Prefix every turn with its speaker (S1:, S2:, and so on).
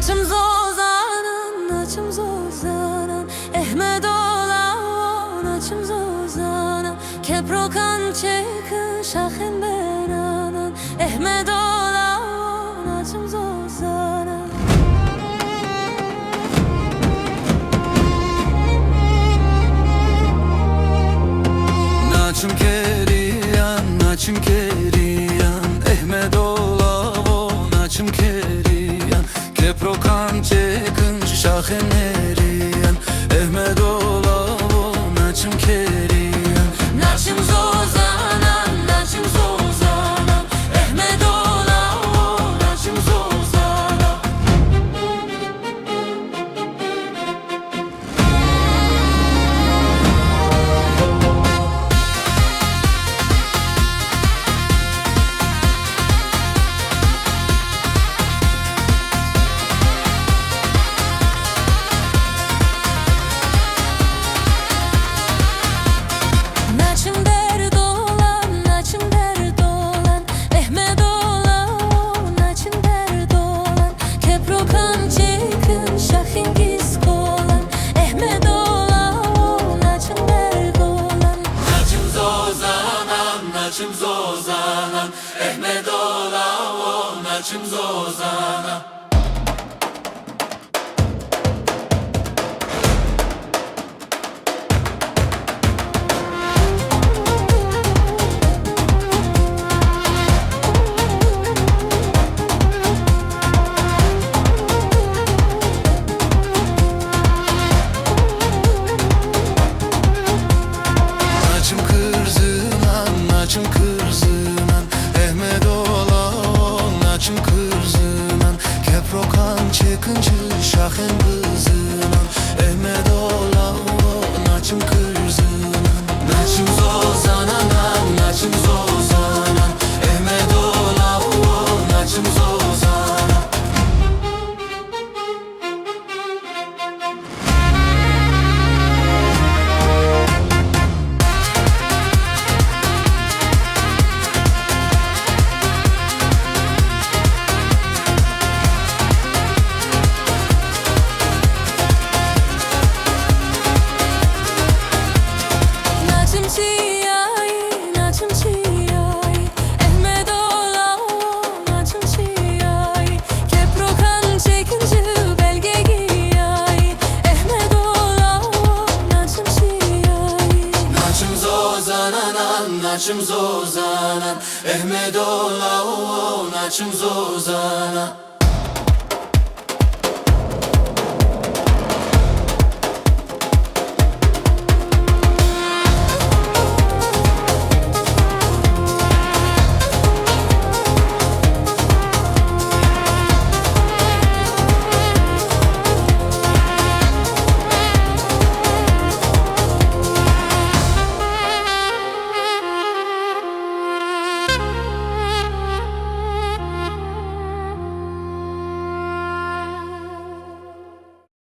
S1: Naçım zozanan, naçım zozanan, ehmed ola naçım zozanan, keprokan çekın şahın beranan, ehmed ola naçım zozanan.
S2: Naçım keriyan, naçım keriyan, ehmed ola naçım keriyan, keprokan çekın şahın eriyan, ehmed ola naçım keriyan.
S1: Naçım zozanan, naçım zozanan, ehmed ola naçım zozanan. Naçım derd olan, naçım derd olan, ehmed ola naçım derd olan, keprokan çekın şahın gisk olan, ehmed ola naçım derd olan.
S2: Naçım zozanan, naçım zozanan, ehmed ola naçım zozanan. Naçım kırzınan, naçım kırzınan, ehmed ola naçım kırzınan, keprokan çekınçı şahın kızınan, ehmed ola naçım kırzınan. Naçım zozanan, naçım zozanan, ehmed ola naçım zozanan.
S1: Naçım çiğay, naçım çiğay, ehmed ola naçım çiğay, keprokan çekince belge giyay, ehmed ola naçım çiğay.
S2: Naçım zozanan, naçım zozanan, ehmed ola naçım zozanan.